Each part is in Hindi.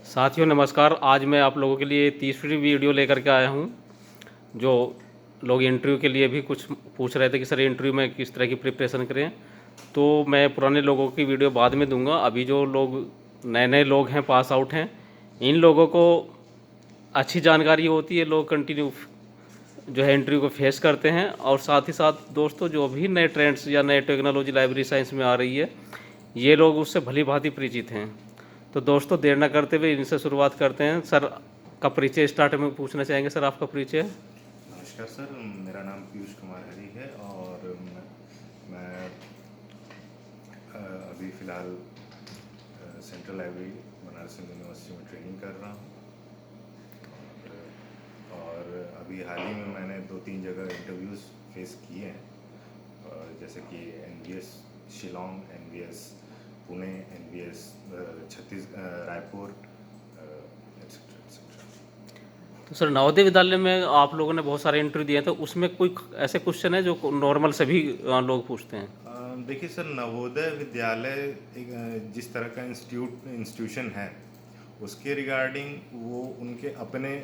साथियों नमस्कार। आज मैं आप लोगों के लिए तीसरी वीडियो लेकर के आया हूं। जो लोग इंटरव्यू के लिए भी कुछ पूछ रहे थे कि सर इंटरव्यू में किस तरह की प्रिपरेशन करें, तो मैं पुराने लोगों की वीडियो बाद में दूंगा। अभी जो लोग नए नए लोग हैं, पास आउट हैं, इन लोगों को अच्छी जानकारी होती है, लोग कंटिन्यू जो है इंटरव्यू को फेस करते हैं। और साथ ही साथ दोस्तों, जो भी नए ट्रेंड्स या नए टेक्नोलॉजी लाइब्रेरी साइंस में आ रही है, ये लोग उससे भली भांति परिचित हैं। तो दोस्तों, देर न करते हुए इनसे शुरुआत करते हैं। सर का परिचय स्टार्ट में पूछना चाहेंगे। सर आपका परिचय। नमस्कार सर, मेरा नाम पीयूष कुमार हरी है और मैं अभी फ़िलहाल central library Banaras Hindu university में ट्रेनिंग कर रहा हूँ। और अभी हाल ही में मैंने 2-3 जगह इंटरव्यूज़ फेस किए हैं, जैसे कि NVS Shillong, NVS Pune, NVS Raipur, etcetera. तो सर, नवोदय विद्यालय में आप लोगों ने बहुत सारे इंटरव्यू दिए हैं, तो उसमें कोई ऐसे क्वेश्चन है जो नॉर्मल सभी लोग पूछते हैं? देखिए सर, नवोदय विद्यालय एक जिस तरह का इंस्टीट्यूशन है, उसके रिगार्डिंग वो उनके अपने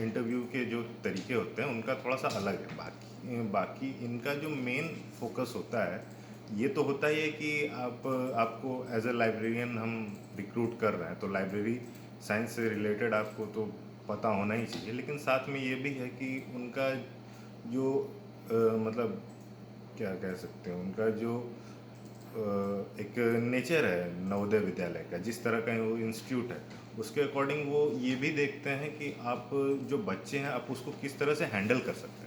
इंटरव्यू के जो तरीके होते हैं उनका थोड़ा सा अलग है। बाकी इनका जो मेन फोकस होता है, ये तो होता ही है कि आपको एज अ लाइब्रेरियन हम रिक्रूट कर रहे हैं, तो लाइब्रेरी साइंस से रिलेटेड आपको तो पता होना ही चाहिए। लेकिन साथ में ये भी है कि उनका जो मतलब क्या कह सकते हैं, उनका जो एक नेचर है नवोदय विद्यालय का, जिस तरह का वो इंस्टीट्यूट है, उसके अकॉर्डिंग वो ये भी देखते हैं कि आप जो बच्चे हैं आप उसको किस तरह से हैंडल कर सकते हैं।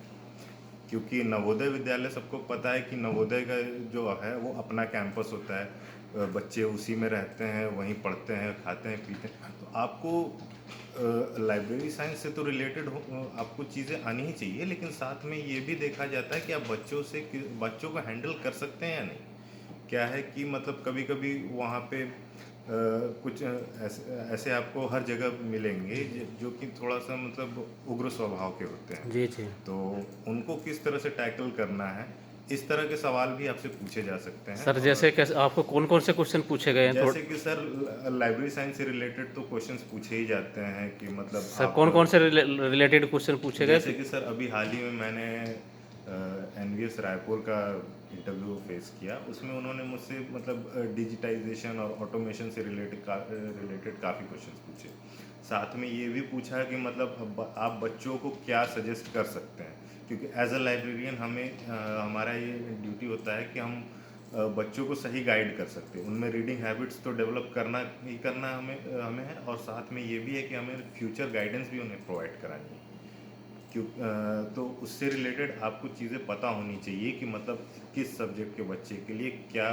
क्योंकि नवोदय विद्यालय, सबको पता है कि नवोदय का जो है वो अपना कैंपस होता है, बच्चे उसी में रहते हैं, वहीं पढ़ते हैं, खाते हैं, पीते हैं। तो आपको लाइब्रेरी साइंस से तो रिलेटेड हो, आपको चीज़ें आनी ही चाहिए, लेकिन साथ में ये भी देखा जाता है कि आप बच्चों को हैंडल कर सकते हैं या नहीं। क्या है कि मतलब कभी कभी वहाँ पे कुछ ऐसे आपको हर जगह मिलेंगे जो कि थोड़ा सा मतलब उग्र स्वभाव के होते हैं, जी जी। तो उनको किस तरह से टैकल करना है, इस तरह के सवाल भी आपसे पूछे जा सकते हैं। सर, और जैसे कैसे आपको कौन कौन से क्वेश्चन पूछे गए हैं थोड़ा? जैसे कि सर, लाइब्रेरी साइंस से रिलेटेड तो क्वेश्चंस पूछे ही जाते हैं कि मतलब सर, आप, कौन कौन से रिलेटेड क्वेश्चन पूछे गए? जैसे कि सर अभी हाल ही में मैंने NVS रायपुर का इंटरव्यू फेस किया। उसमें उन्होंने मुझसे मतलब डिजिटाइजेशन और ऑटोमेशन से रिलेटेड काफ़ी क्वेश्चंस पूछे। साथ में ये भी पूछा कि मतलब आप बच्चों को क्या सजेस्ट कर सकते हैं, क्योंकि एज अ लाइब्रेरियन हमारा ये ड्यूटी होता है कि हम बच्चों को सही गाइड कर सकते हैं। उनमें रीडिंग हैबिट्स तो डेवलप करना ही करना हमें है, और साथ में ये भी है कि हमें फ्यूचर गाइडेंस भी उन्हें प्रोवाइड करानी है। तो उससे रिलेटेड आपको चीज़ें पता होनी चाहिए कि मतलब किस सब्जेक्ट के बच्चे के लिए क्या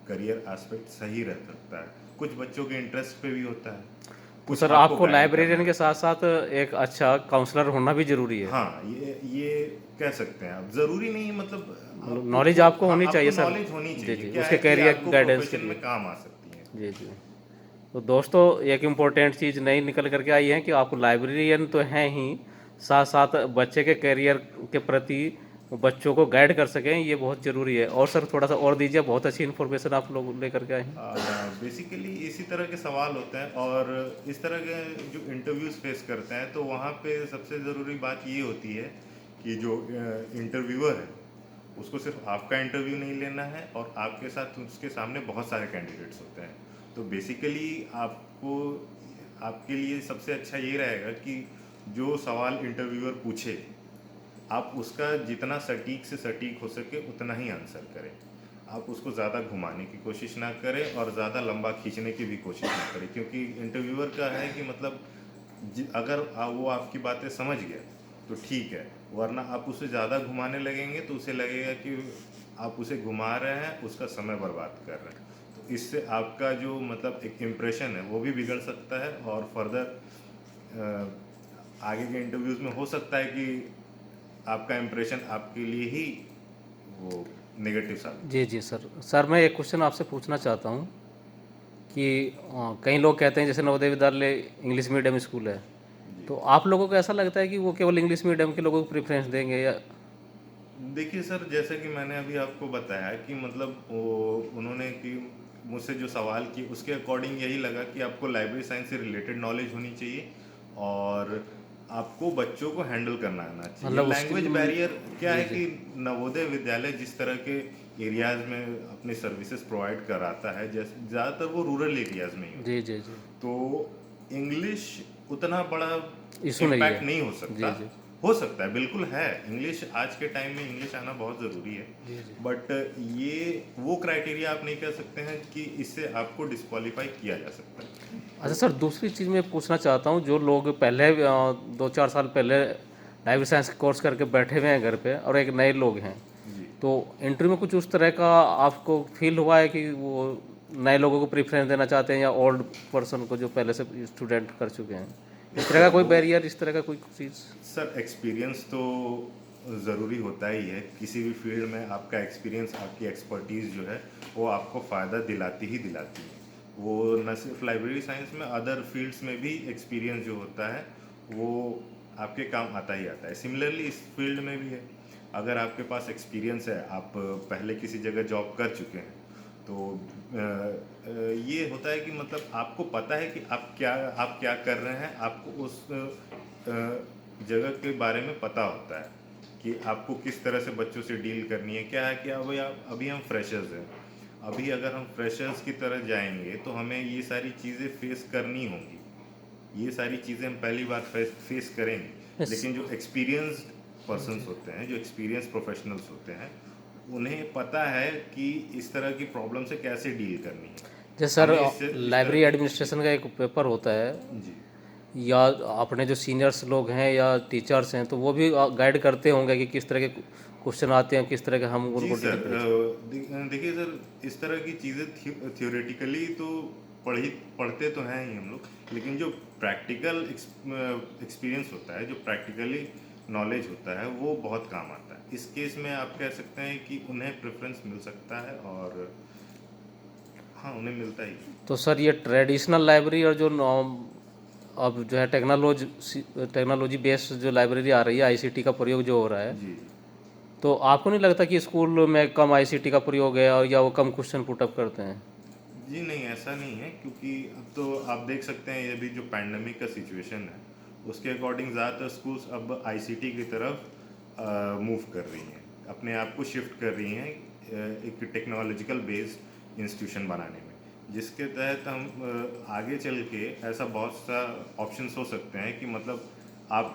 करियर एस्पेक्ट सही रह सकता है। कुछ बच्चों के इंटरेस्ट पे भी होता है, तो कुछ सर, आपको आपको गाइड करना लाइब्रेरियन के है। साथ साथ एक अच्छा काउंसलर होना भी जरूरी है। हाँ, ये कह सकते हैं आप, ज़रूरी नहीं है मतलब मतलब आपको नॉलेज तो, आपको हाँ, होनी आपको चाहिए सर। नॉलेज होनी जी चाहिए। जी, क्या उसके है कि कैरियर आपको गाइडेंस के प्रोफेशन लिए। में काम आ सकती है। जी जी। तो दोस्तों, एक इम्पोर्टेंट चीज़ नई निकल करके आई है कि आप लाइब्रेरियन तो हैं ही, साथ साथ बच्चे के करियर के प्रति बच्चों को गाइड कर सकें, ये बहुत ज़रूरी है। और सर, थोड़ा सा और दीजिए, बहुत अच्छी इन्फॉर्मेशन आप लोग लेकर के आए हैं। बेसिकली इसी तरह के सवाल होते हैं, और इस तरह के जो इंटरव्यूज़ फेस करते हैं, तो वहाँ पे सबसे ज़रूरी बात ये होती है कि जो इंटरव्यूअर है उसको सिर्फ आपका इंटरव्यू नहीं लेना है, और आपके साथ उसके सामने बहुत सारे कैंडिडेट्स होते हैं। तो बेसिकली आपको, आपके लिए सबसे अच्छा ये रहेगा कि जो सवाल इंटरव्यूअर पूछे, आप उसका जितना सटीक से सटीक हो सके उतना ही आंसर करें। आप उसको ज़्यादा घुमाने की कोशिश ना करें और ज़्यादा लंबा खींचने की भी कोशिश ना करें, क्योंकि इंटरव्यूअर का है कि मतलब अगर वो आपकी बातें समझ गया तो ठीक है, वरना आप उसे ज़्यादा घुमाने लगेंगे तो उसे लगेगा कि आप उसे घुमा रहे हैं, उसका समय बर्बाद कर रहे हैं। तो इससे आपका जो मतलब एक इम्प्रेशन है वो भी बिगड़ सकता है, और फर्दर आगे के इंटरव्यूज़ में हो सकता है कि आपका इम्प्रेशन आपके लिए ही वो नेगेटिव साबित हो। जी जी सर। सर, मैं एक क्वेश्चन आपसे पूछना चाहता हूँ कि कई लोग कहते हैं जैसे Navodaya Vidyalaya English medium school है, जी, तो आप लोगों को ऐसा लगता है कि वो केवल इंग्लिश मीडियम के लोगों को प्रेफरेंस देंगे या? देखिए सर, जैसे कि मैंने अभी आपको बताया कि मतलब वो उन्होंने कि मुझसे जो सवाल किए उसके अकॉर्डिंग यही लगा कि आपको लाइब्रेरी साइंस से रिलेटेड नॉलेज होनी चाहिए और आपको बच्चों को हैंडल करना आना चाहिए। मतलब लैंग्वेज बैरियर क्या जी है जी कि नवोदय विद्यालय जिस तरह के एरियाज में अपनी सर्विसेज प्रोवाइड कराता है, जैसे ज़्यादातर वो रूरल एरियाज में ही होता जी है, जी जी तो इंग्लिश उतना बड़ा इशू नहीं इम्पैक्ट है। नहीं जी जी हो सकता है, बिल्कुल है। इंग्लिश आज के टाइम में इंग्लिश आना बहुत ज़रूरी है, जी जी। बट ये वो क्राइटेरिया आप नहीं कह सकते हैं कि इससे आपको डिस्क्वालीफाई किया जा सकता है। अच्छा सर, दूसरी चीज़ मैं पूछना चाहता हूँ, जो लोग पहले 2-4 साल पहले लाइब्रेरी साइंस कोर्स करके बैठे हुए हैं घर पे और एक नए लोग हैं, जी तो इंटरव्यू में कुछ उस तरह का आपको फील हुआ है कि वो नए लोगों को प्रेफरेंस देना चाहते हैं या ओल्ड पर्सन को जो पहले से स्टूडेंट कर चुके हैं? इस तरह का कोई वो बैरियर, इस तरह का कोई चीज़? सर, एक्सपीरियंस तो ज़रूरी होता ही है। किसी भी फील्ड में आपका एक्सपीरियंस, आपकी एक्सपर्टीज़ जो है वो आपको फ़ायदा दिलाती ही दिलाती है। वो न सिर्फ लाइब्रेरी साइंस में, अदर फील्ड्स में भी एक्सपीरियंस जो होता है वो आपके काम आता ही आता है। सिमिलरली इस फील्ड में भी है। अगर आपके पास एक्सपीरियंस है, आप पहले किसी जगह जॉब कर चुके हैं, तो ये होता है कि मतलब आपको पता है कि आप क्या कर रहे हैं, आपको उस जगह के बारे में पता होता है कि आपको किस तरह से बच्चों से डील करनी है। क्या है कि अभी हम फ्रेशर्स हैं, अभी अगर हम फ्रेशर्स की तरह जाएंगे तो हमें ये सारी चीज़ें फेस करनी होंगी, ये सारी चीज़ें हम पहली बार फेस करेंगे। Yes. लेकिन जो एक्सपीरियंस्ड पर्सन्स होते हैं, जो एक्सपीरियंस प्रोफेशनल्स होते हैं, उन्हें पता है कि इस तरह की प्रॉब्लम से कैसे डील करनी है। जैसे सर, हमें इस लाइब्रेरी तरह एडमिनिस्ट्रेशन का एक पेपर होता है, जी या अपने जो सीनियर्स लोग हैं या टीचर्स हैं, तो वो भी गाइड करते होंगे कि किस तरह के क्वेश्चन आते हैं, किस तरह के हम जी उनको सर, डील करें। देखिए सर, इस तरह की चीज़ें थियोरेटिकली तो पढ़ते तो हैं ही हम लोग, लेकिन जो प्रैक्टिकल एक्सपीरियंस होता है, जो प्रैक्टिकली नॉलेज होता है, वो बहुत काम आता है। इस केस में आप कह सकते हैं कि उन्हें प्रेफरेंस मिल सकता है, और हाँ, उन्हें मिलता ही है। तो सर, ये ट्रेडिशनल लाइब्रेरी और जो अब जो है टेक्नोलॉजी बेस्ड जो लाइब्रेरी आ रही है, आईसीटी का प्रयोग जो हो रहा है, जी तो आपको नहीं लगता कि स्कूल में कम आईसीटी का प्रयोग है और या वो कम क्वेश्चन पुटअप करते हैं? जी नहीं, ऐसा नहीं है, क्योंकि अब तो आप देख सकते हैं, ये भी जो पैंडमिक का सिचुएशन है, उसके अकॉर्डिंग ज़्यादातर स्कूल्स अब आईसीटी की तरफ मूव कर रही हैं, अपने आप को शिफ्ट कर रही हैं एक टेक्नोलॉजिकल बेस्ड इंस्टीट्यूशन बनाने में, जिसके तहत हम आगे चल के ऐसा बहुत सा ऑप्शंस हो सकते हैं कि मतलब आप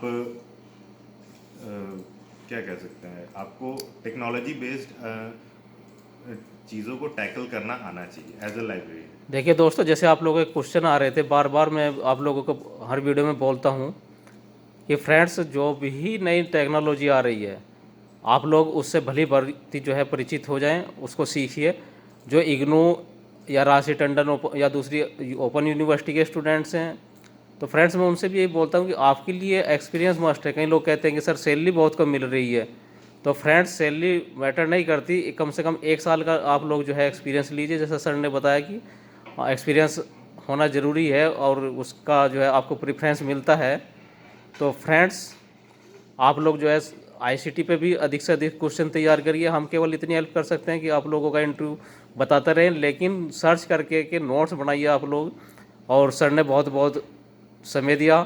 क्या कह सकते हैं, आपको टेक्नोलॉजी बेस्ड चीज़ों को टैकल करना आना चाहिए एज अ लाइब्रेरी। देखिए दोस्तों, जैसे आप लोगों के क्वेश्चन आ रहे थे, बार बार मैं आप लोगों को हर वीडियो में बोलता हूँ कि फ्रेंड्स, जो भी नई टेक्नोलॉजी आ रही है, आप लोग उससे भली भांति जो है परिचित हो जाएं, उसको सीखिए। जो इग्नू या राजसी टंडन या दूसरी ओपन यूनिवर्सिटी के स्टूडेंट्स हैं, तो फ्रेंड्स मैं उनसे भी यही बोलता हूँ कि आपके लिए एक्सपीरियंस मस्ट है। कई लोग कहते हैं कि सर सैलरी बहुत कम मिल रही है, तो फ्रेंड्स सैलरी मैटर नहीं करती, कम से कम 1 साल का आप लोग जो है एक्सपीरियंस लीजिए। जैसा सर ने बताया कि एक्सपीरियंस होना ज़रूरी है और उसका जो है आपको प्रेफरेंस मिलता है। तो फ्रेंड्स, आप लोग जो है आईसीटी पे भी अधिक से अधिक क्वेश्चन तैयार करिए। हम केवल इतनी हेल्प कर सकते हैं कि आप लोगों का इंटरव्यू बताते रहें, लेकिन सर्च करके के नोट्स बनाइए आप लोग। और सर ने बहुत बहुत समय दिया,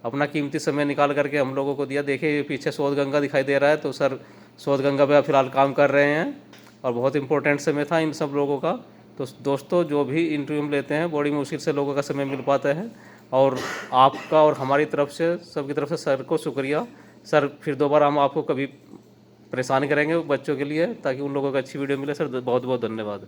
अपना कीमती समय निकाल करके हम लोगों को दिया। देखिए पीछे शोध गंगा दिखाई दे रहा है, तो सर शोध गंगा पे फिलहाल काम कर रहे हैं और बहुत इंपॉर्टेंट समय था इन सब लोगों का। तो दोस्तों, जो भी इंटरव्यू लेते हैं, बड़ी मुश्किल से लोगों का समय मिल पाता है, और आपका और हमारी तरफ से, सबकी तरफ से सर को शुक्रिया। सर, फिर दोबारा हम आपको कभी परेशान करेंगे बच्चों के लिए, ताकि उन लोगों को अच्छी वीडियो मिले। सर बहुत बहुत धन्यवाद।